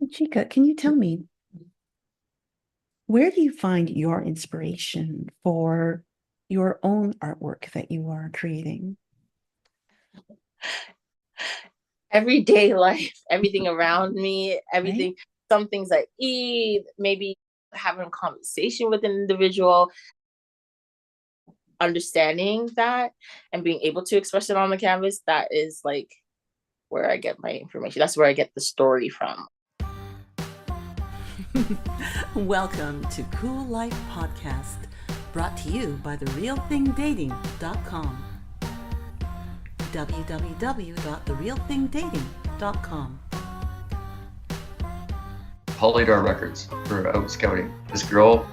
Chika, can you tell me, where do you find your inspiration for your own artwork that you are creating? Everyday life, everything around me, Right? everything, some things I eat, maybe having a conversation with an individual, understanding that and being able to express it on the canvas, that is like where I get my information. That's where I get the story from. Welcome to Cool Life Podcast, brought to you by therealthingdating.com. www.therealthingdating.com. Polydor Records for out scouting. This girl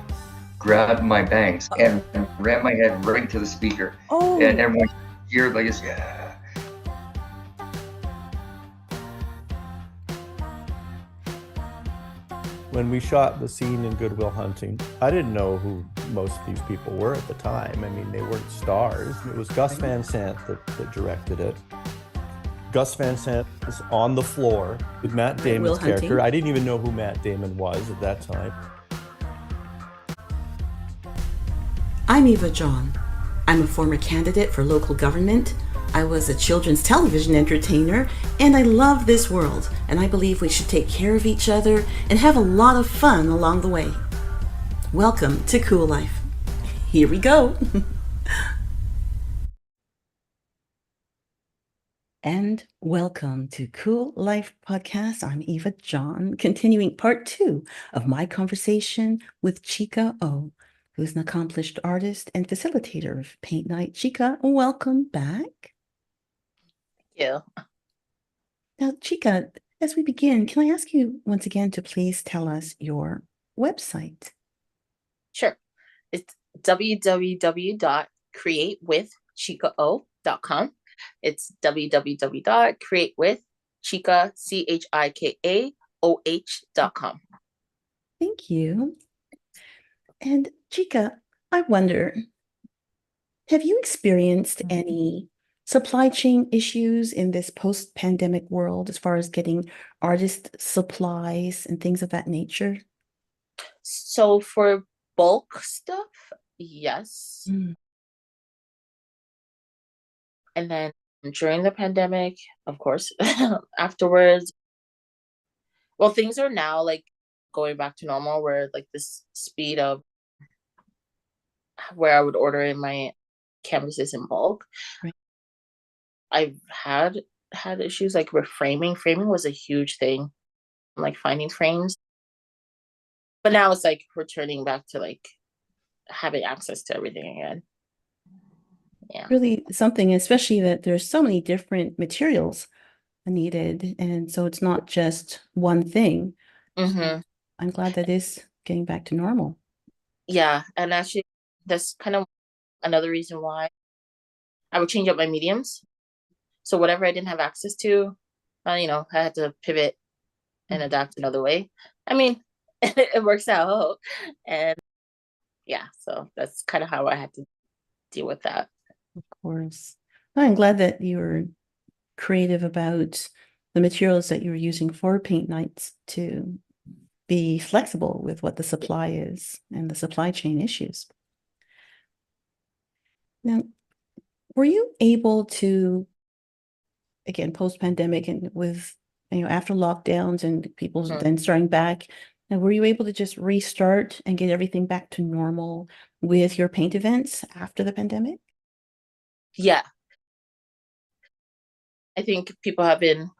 grabbed my bangs and ran my head right to the speaker. Oh, And everyone cheered like this, yeah. When we shot the scene in Good Will Hunting, I didn't know who most of these people were at the time. I mean, they weren't stars. It was Gus Van Sant that directed it. Gus Van Sant was on the floor with Matt Damon's character. I didn't even know who Matt Damon was at that time. I'm Eva John. I'm a former candidate for local government. I was a children's television entertainer, and I love this world, and I believe we should take care of each other and have a lot of fun along the way. Welcome to Cool Life. Here we go. and welcome to Cool Life Podcast. I'm Eva John, continuing part 2 of my conversation with Chika Oh, who's an accomplished artist and facilitator of Paint Night. Chika, welcome back. Yeah. Now, Chika, as we begin, can I ask you once again to please tell us your website? Sure. It's www.createwithchikaoh.com. It's www.createwithchikaoh.com. Thank you. And Chika, I wonder, have you experienced any supply chain issues in this post-pandemic world as far as getting artist supplies and things of that nature? So for bulk stuff, yes. And then during the pandemic, of course, afterwards, well, things are now like going back to normal where like this speed of where I would order in my canvases in bulk. Right. I've had issues like with framing. Framing was a huge thing, like finding frames. But now it's like returning back to like having access to everything again. Yeah. Really something, especially that there's so many different materials needed. And so it's not just one thing. Mm-hmm. I'm glad that is getting back to normal. Yeah. And actually, that's kind of another reason why I would change up my mediums. So whatever I didn't have access to, I had to pivot and adapt another way. I mean, it works out. And yeah, so that's kind of how I had to deal with that. Of course. I'm glad that you're creative about the materials that you're using for paint nights to be flexible with what the supply is and the supply chain issues. Now, were you able to, again, post-pandemic and with, after lockdowns and people then starting back, and were you able to just restart and get everything back to normal with your paint events after the pandemic? Yeah. I think people have been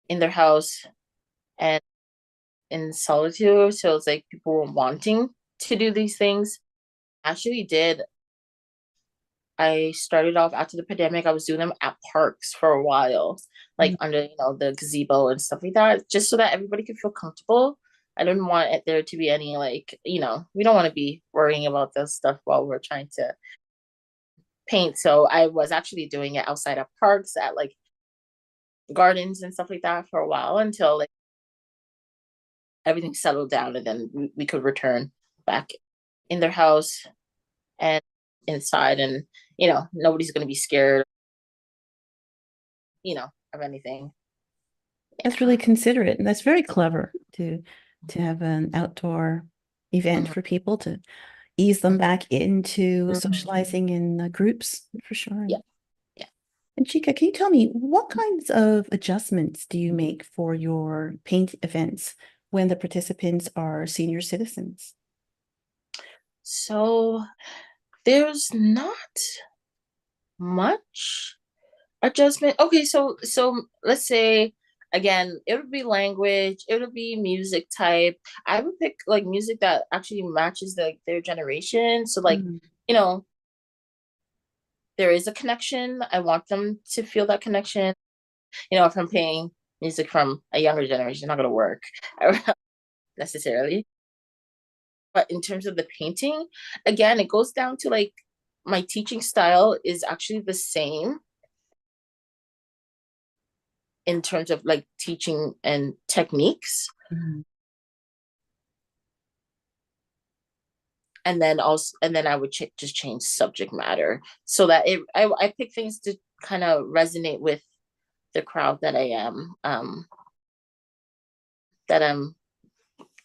in their house and in solitude. So it's like people were wanting to do these things. Actually did. I started off after the pandemic, I was doing them at parks for a while, like under, the gazebo and stuff like that, just so that everybody could feel comfortable. I didn't want it there to be any like, we don't want to be worrying about this stuff while we're trying to paint. So I was actually doing it outside of parks at like gardens and stuff like that for a while until like everything settled down and then we could return back in their house and inside and nobody's going to be scared of anything. That's really considerate, and that's very clever to have an outdoor event for people to ease them back into socializing in groups, for sure. Yeah. Yeah. And Chika, can you tell me what kinds of adjustments do you make for your paint events when the participants are senior citizens? So there's not much adjustment. Okay, so let's say again, it would be language, it would be music type. I would pick like music that actually matches their generation. So like, Mm. you know, there is a connection. I want them to feel that connection. You know, if I'm playing music from a younger generation, it's not gonna work necessarily. But in terms of the painting, again, it goes down to like my teaching style is actually the same in terms of like teaching and techniques. Mhm. And then I would just change subject matter so that I pick things to kind of resonate with the crowd that I'm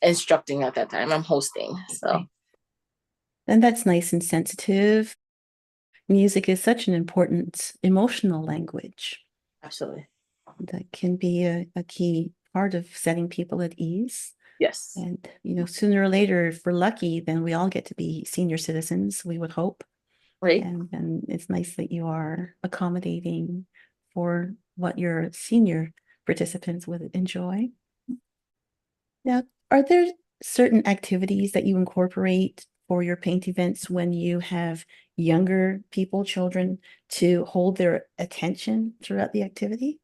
instructing at that time. I'm hosting. So And that's nice and sensitive. Music is such an important emotional language absolutely. that can be a key part of setting people at ease. Yes. And, you know, sooner or later, if we're lucky, then we all get to be senior citizens, we would hope. Right. And it's nice that you are accommodating for what your senior participants would enjoy. Now, are there certain activities that you incorporate for your paint events when you have younger people, children, to hold their attention throughout the activity?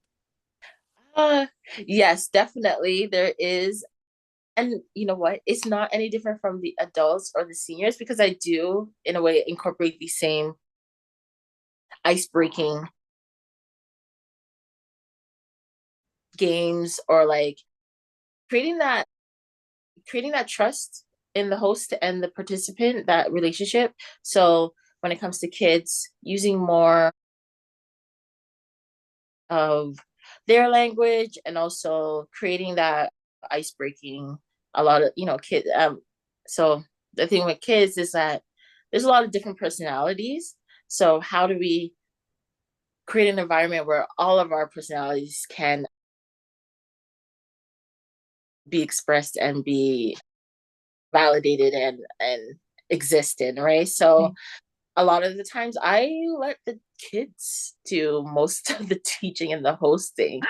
Yes, definitely. There is. And you know what? It's not any different from the adults or the seniors because I do, in a way, incorporate the same ice-breaking games or like creating that trust in the host and the participant, that relationship. So when it comes to kids, using more of their language and also creating that ice breaking. A lot of kids. So the thing with kids is that there's a lot of different personalities. So how do we create an environment where all of our personalities can be expressed and be validated and exist in, right? So a lot of the times I let the kids do most of the teaching and the hosting.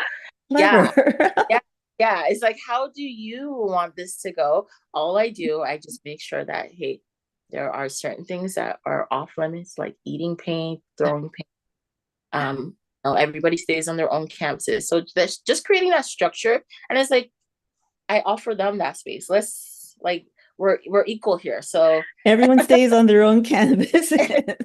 Clever. Yeah. It's like, how do you want this to go? All I do, I just make sure that, hey, there are certain things that are off limits, like eating paint, throwing paint. Everybody stays on their own campuses. So that's just creating that structure. And it's like, I offer them that space. Let's like, we're equal here. So everyone stays on their own canvas.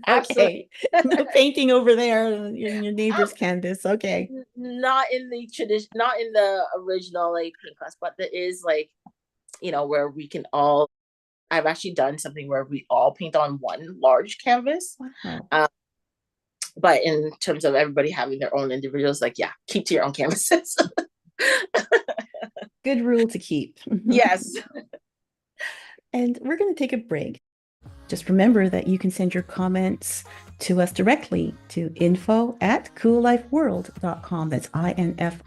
Absolutely. Okay. No painting over there in your neighbor's canvas. Okay. Not in the tradition, not in the original like paint class, but there is like, where we can all, I've actually done something where we all paint on one large canvas. Wow. But in terms of everybody having their own individuals, like, yeah, keep to your own canvases. Good rule to keep. Yes. And we're going to take a break. Just remember that you can send your comments to us directly to info@COOLIFEworld.com. That's info@COOLIFE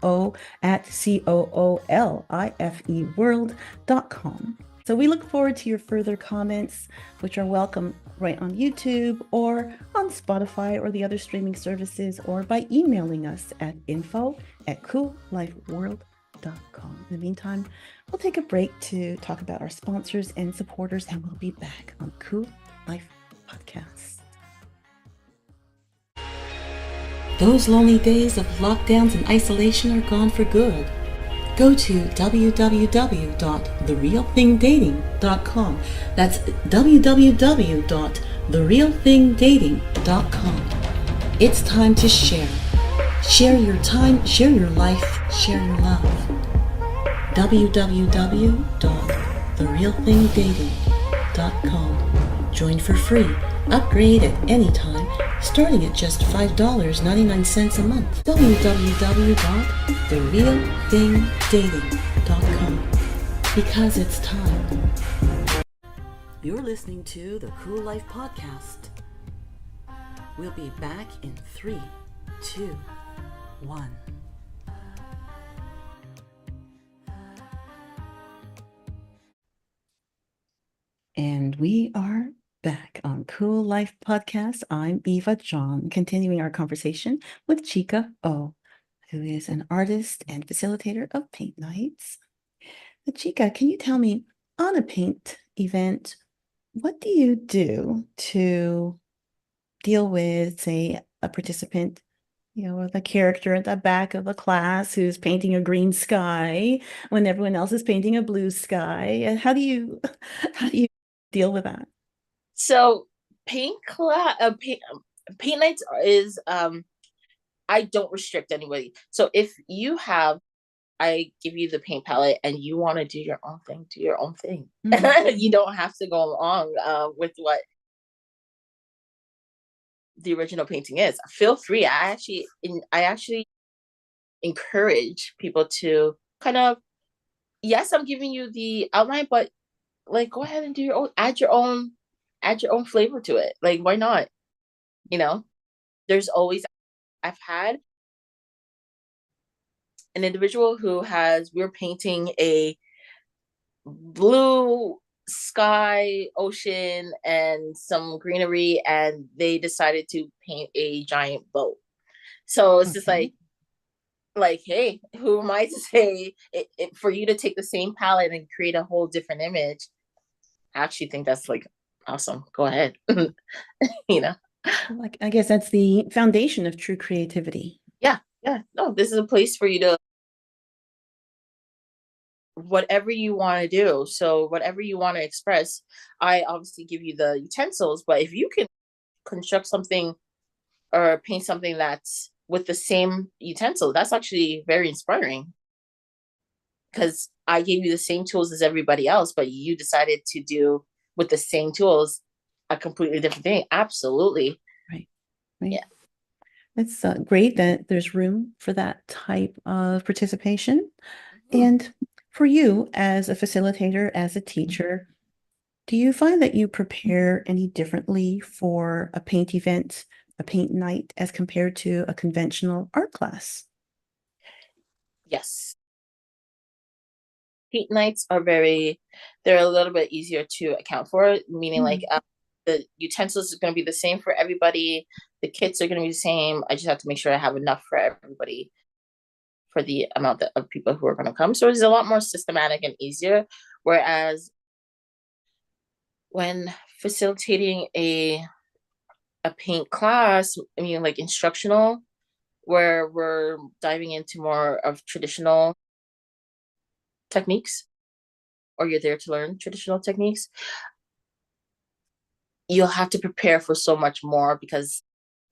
world.com. So we look forward to your further comments, which are welcome right on YouTube or on Spotify or the other streaming services, or by emailing us at info@COOLIFEworld.com. In the meantime, we'll take a break to talk about our sponsors and supporters, and we'll be back on Cool Life Podcast. Those lonely days of lockdowns and isolation are gone for good. Go to www.therealthingdating.com. That's www.therealthingdating.com. It's time to share. Share your time, share your life, share your love. www.therealthingdating.com. Join for free. Upgrade at any time. starting at just $5.99 a month. www.therealthingdating.com, because it's time. You're listening to the Cool Life Podcast. We'll be back in 3, 2, 1. And we are back on Cool Life Podcast. I'm Eva John, continuing our conversation with CHIKA Oh, who is an artist and facilitator of paint nights. CHIKA, can you tell me, on a paint event, what do you do to deal with, say, a participant, with a character at the back of a class who's painting a green sky when everyone else is painting a blue sky? And how do you deal with that? So paint nights is I don't restrict anybody. So if I give you the paint palette and you want to do your own thing, do your own thing. Mm-hmm. You don't have to go along with what the original painting is. Feel free. I actually encourage people to kind of, yes, I'm giving you the outline, but like, go ahead and do your own, add your own flavor to it. Like, why not? There's always, I've had an individual we're painting a blue sky, ocean, and some greenery, and they decided to paint a giant boat. So it's just like, hey, who am I to say for you to take the same palette and create a whole different image? I actually think that's like awesome. Go ahead. Like, I guess that's the foundation of true creativity. Yeah. No, this is a place for you to whatever you want to do. So whatever you want to express, I obviously give you the utensils, but if you can construct something or paint something that's with the same utensil, that's actually very inspiring, because I gave you the same tools as everybody else, but you decided to do with the same tools a completely different thing. Absolutely. Right. Yeah. It's great that there's room for that type of participation. And for you as a facilitator, as a teacher, do you find that you prepare any differently for a paint event, a paint night, as compared to a conventional art class? Yes. Paint nights they're a little bit easier to account for, meaning like the utensils is going to be the same for everybody. The kits are going to be the same. I just have to make sure I have enough for everybody for the amount of people who are going to come. So it's a lot more systematic and easier. Whereas when facilitating a paint class, I mean, like instructional, where we're diving into more of traditional techniques, or you're there to learn traditional techniques, you'll have to prepare for so much more because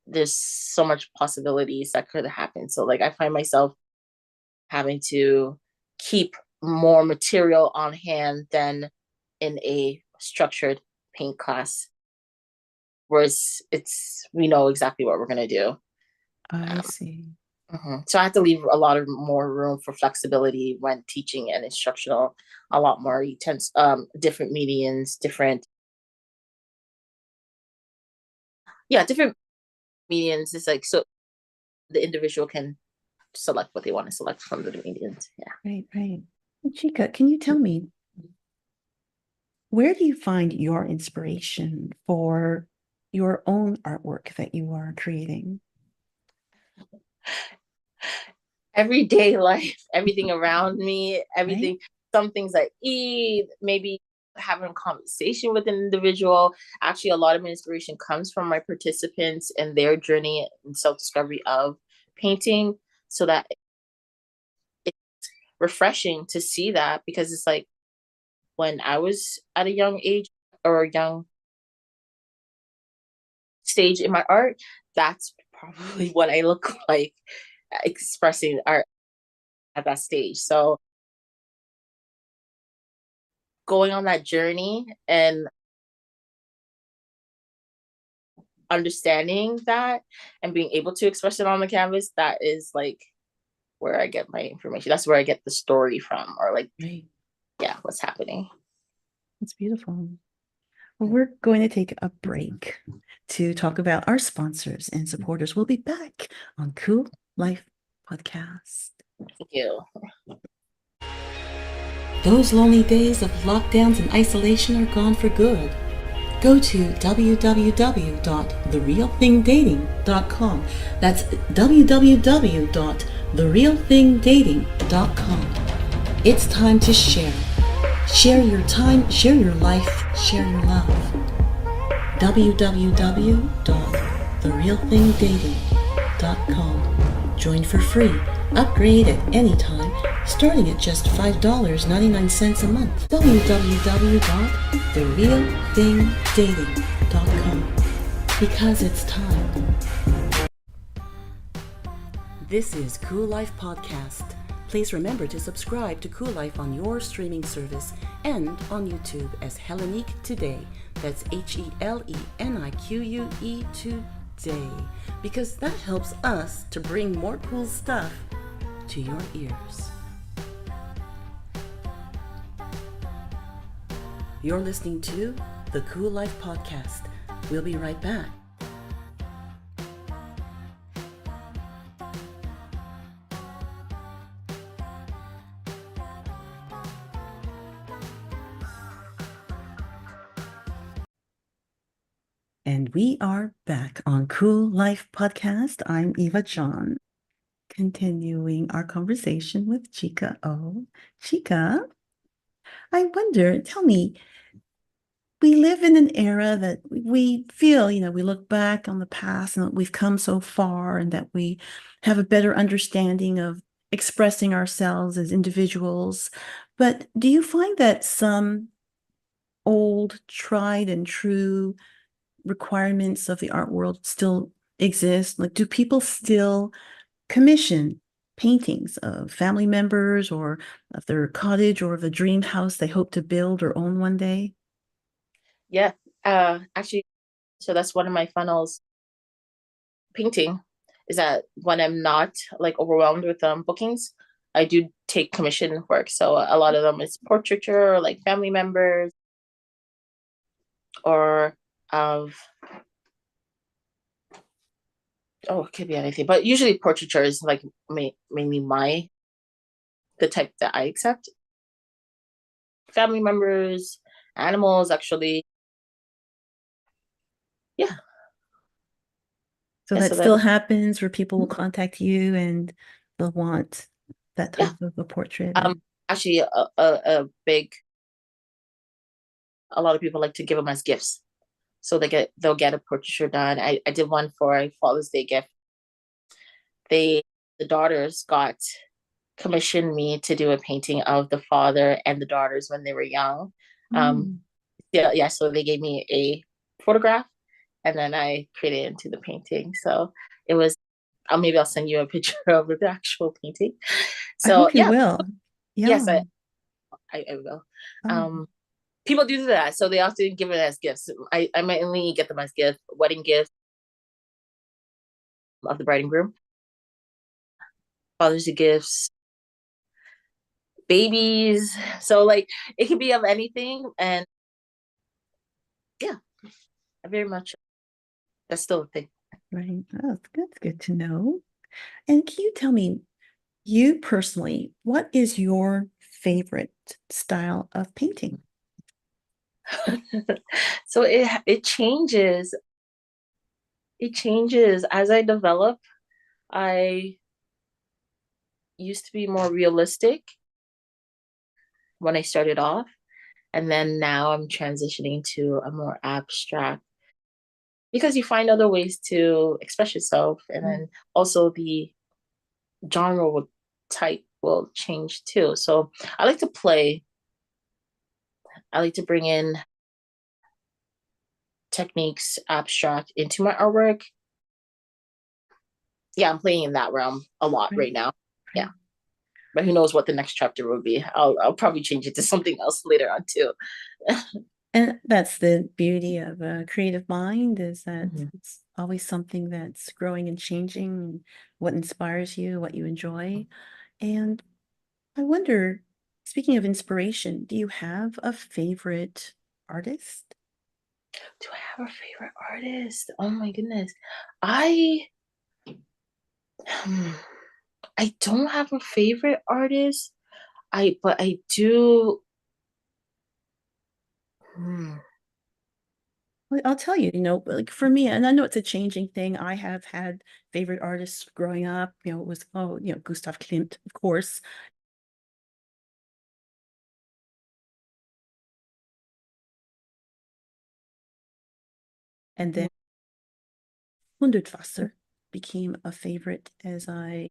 there's so much possibilities that could happen. So like I find myself having to keep more material on hand than in a structured paint class, whereas we know exactly what we're going to do. I see. So I have to leave a lot of more room for flexibility when teaching and instructional, a lot more different mediums, different mediums. It's like, so the individual can select what they want to select from the mediums. Yeah. Right. CHIKA, can you tell me, where do you find your inspiration for your own artwork that you are creating? Everyday life, everything around me, everything, some things I eat, maybe having a conversation with an individual. Actually, a lot of my inspiration comes from my participants and their journey and self-discovery of painting, so that it's refreshing to see that, because it's like when I was at a young age or a young stage in my art, that's probably what I look like expressing art at that stage. So going on that journey and understanding that and being able to express it on the canvas, that is like where I get my information. That's where I get the story from, or like, Right. yeah, what's happening. It's beautiful. Well, we're going to take a break to talk about our sponsors and supporters. We'll be back on Cool Life Podcast. Thank you. Those lonely days of lockdowns and isolation are gone for good. Go to www.therealthingdating.com. That's www.therealthingdating.com. It's time to share. Share your time, share your life, share your love. www.therealthingdating.com. Join for free. Upgrade at any time, starting at just $5.99 a month. www.therealthingdating.com. Because it's time. This is Cool Life Podcast. Please remember to subscribe to Cool Life on your streaming service and on YouTube as Hellenique Today. That's HELENIQUE Today. Because that helps us to bring more cool stuff to your ears. You're listening to the Cool Life Podcast. We'll be right back. And we are back on Cool Life Podcast. I'm Eva John, continuing our conversation with CHIKA Oh. CHIKA, I wonder, tell me, we live in an era that we feel, we look back on the past and that we've come so far and that we have a better understanding of expressing ourselves as individuals. But do you find that some old, tried and true requirements of the art world still exist? Like, do people still commission paintings of family members or of their cottage or of a dream house they hope to build or own one day? Yeah, actually, so that's one of my funnels. Painting is that when I'm not like overwhelmed with bookings, I do take commission work. So a lot of them is portraiture, or like family members, or of it could be anything, but usually portraiture is like mainly the type that I accept. Family members, animals, actually. Yeah. So Yeah, that so still that- happens where people will contact you and they'll want that type of a portrait. Actually, a lot of people like to give them as gifts, so they'll get a portraiture done. I did one for a Father's Day gift. The daughters commissioned me to do a painting of the father and the daughters when they were young. So they gave me a photograph and then I created it into the painting. So it was, maybe I'll send you a picture of the actual painting. So I hope you will. Yeah. Yes, I will. People do that, so they often give it as gifts. I mainly get them as gifts, wedding gifts of the bride and groom, Father's Day gifts, babies. So like it could be of anything, and yeah, I very much. That's still a thing. Right. Oh, that's good to know. And can you tell me, you personally, what is your favorite style of painting? So it changes. It changes as I develop. I used to be more realistic when I started off, and then now I'm transitioning to a more abstract, because you find other ways to express yourself, and then also the genre type will change too. So I like to play. I like to bring in techniques, abstract, into my artwork. Yeah, I'm playing in that realm a lot right now. Yeah, but who knows what the next chapter will be? I'll probably change it to something else later on too. And that's the beauty of a creative mind, is that it's always something that's growing and changing, what inspires you, what you enjoy. And I wonder, speaking of inspiration, do you have a favorite artist? Do I have a favorite artist? Oh my goodness. I hmm, I don't have a favorite artist. But I do. Hmm. Well, I'll tell you, like for me, and I know it's a changing thing. I have had favorite artists growing up. It was, Gustav Klimt, of course. And then Hundertwasser became a favorite as I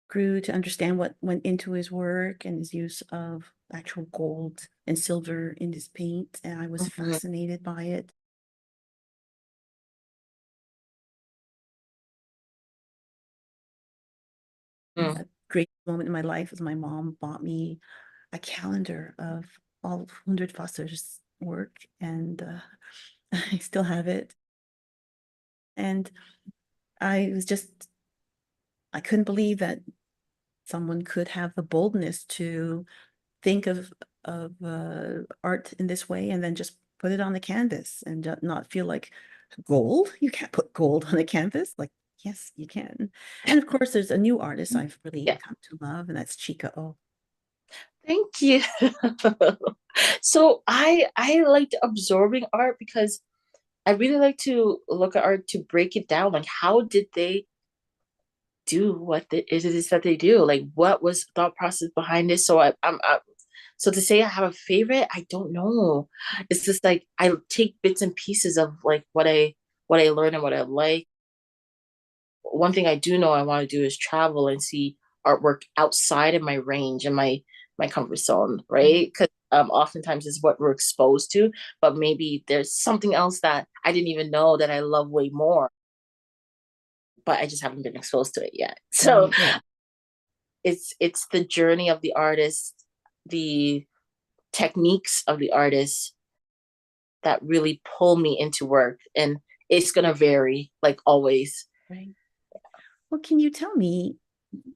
grew to understand what went into his work and his use of actual gold and silver in his paint. And I was Mhm. fascinated by it. Mm. A great moment in my life was my mom bought me a calendar of all of Hundertwasser's work, and I still have it. And I couldn't believe that someone could have the boldness to think of art in this way and then just put it on the canvas and not feel like gold. You can't put gold on a canvas. Like, yes, you can. And of course, there's a new artist I've really Yeah. come to love, and that's CHIKA OH. Thank you. So I liked absorbing art because I really like to look at art to break it down. Like, how did they do what it is that they do? Like, what was the thought process behind it? So so to say I have a favorite, I don't know. It's just like I take bits and pieces of like what I learn and what I like. One thing I do know I want to do is travel and see artwork outside of my range and my comfort zone, right? Because oftentimes is what we're exposed to, but maybe there's something else that I didn't even know that I love way more, but I just haven't been exposed to it yet. So Right. it's the journey of the artist, the techniques of the artist that really pull me into work, and it's gonna vary like always. Right. Well, can you tell me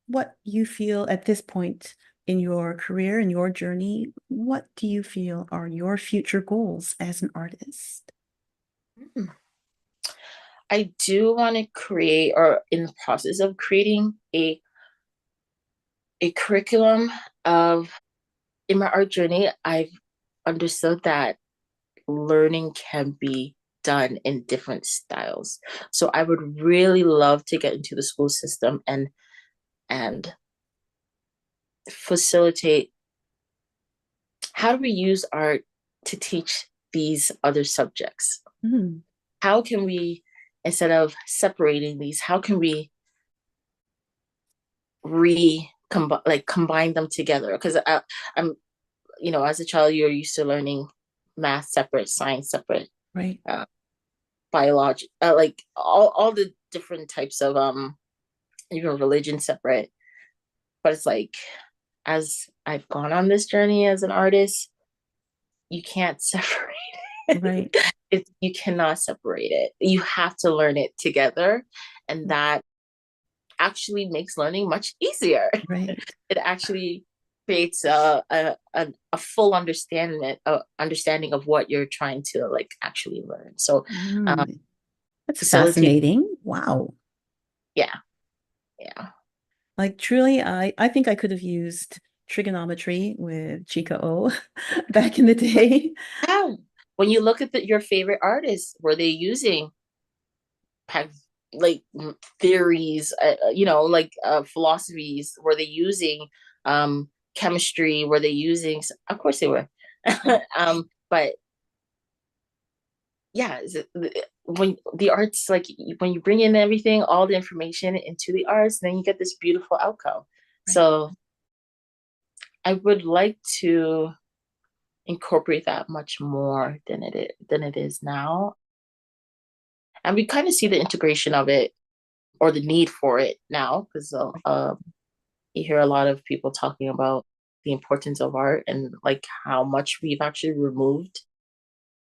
what you feel at this point in your career and your journey? What do you feel are your future goals as an artist? Mm. I do want to create, or in the process of creating, a curriculum of, in my art journey, I've understood that learning can be done in different styles. So I would really love to get into the school system and facilitate, how do we use art to teach these other subjects? Mm, How can we, instead of separating these, how can we combine them together? Because I'm, as a child, you're used to learning math separate, science separate, right. biology, like all the different types of even religion separate. But it's like, as I've gone on this journey as an artist, you can't separate it. Right. You cannot separate it. You have to learn it together, and that actually makes learning much easier. Right. It actually creates a full understanding of what you're trying to like actually learn. So That's facilitate. fascinating. Wow. Yeah. Like truly, I think I could have used trigonometry with CHIKA OH back in the day. Yeah. When you look at your favorite artists, were they using like theories, philosophies? Were they using chemistry? Were they using? Of course they were. But yeah, when the arts, like when you bring in everything, all the information into the arts, then you get this beautiful outcome. Right. So I would like to incorporate that much more than it is now. And we kind of see the integration of it, or the need for it now, because you hear a lot of people talking about the importance of art and like how much we've actually removed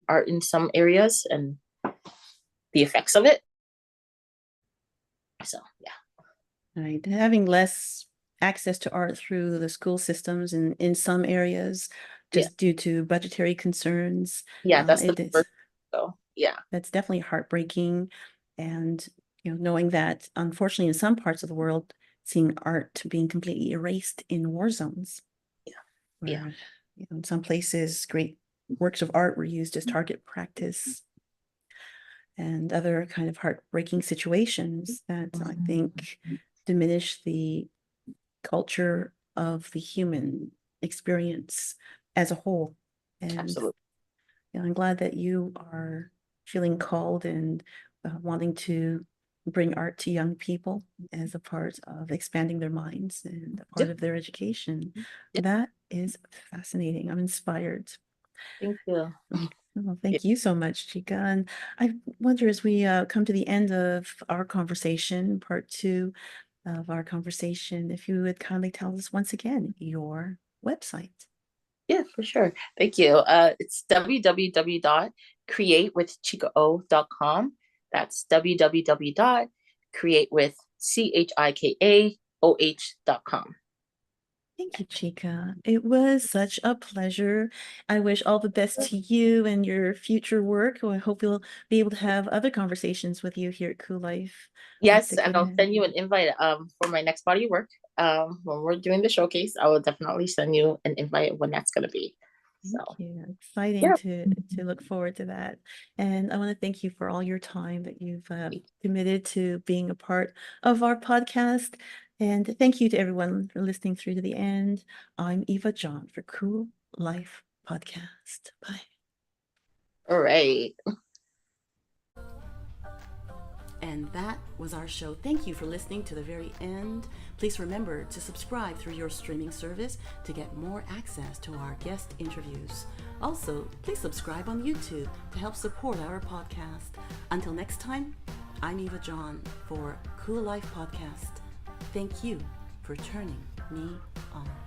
art in some areas and the effects of it. So yeah. Right. Having less access to art through the school systems in some areas, just due to budgetary concerns. Yeah, that's the it is. first. So yeah. That's definitely heartbreaking. And, knowing that unfortunately in some parts of the world, seeing art being completely erased in war zones. Yeah. In some places, great works of art were used as target practice and other kind of heartbreaking situations that I think diminish the culture of the human experience as a whole. And Absolutely. I'm glad that you are feeling called and wanting to bring art to young people as a part of expanding their minds and a part of their education. That is fascinating. I'm inspired. Thank you. Well, thank you so much, Chika. And I wonder, as we come to the end of our conversation, part 2 of our conversation, if you would kindly tell us once again your website. Yeah, for sure. Thank you. It's www.createwithchikaoh.com. That's www.createwithchikaoh.com. Thank you, Chika. It was such a pleasure. I wish all the best to you and your future work. I hope we'll be able to have other conversations with you here at COOLIFE. Yes, and I'll send you an invite for my next body of work. When we're doing the showcase, I will definitely send you an invite when that's going to be. So. Thank you. Exciting to look forward to that. And I want to thank you for all your time that you've committed to being a part of our podcast. And thank you to everyone for listening through to the end. I'm Eva John for COOLIFE Podcast. Bye. All right. And that was our show. Thank you for listening to the very end. Please remember to subscribe through your streaming service to get more access to our guest interviews. Also, please subscribe on YouTube to help support our podcast. Until next time, I'm Eva John for COOLIFE Podcast. Thank you for turning me on.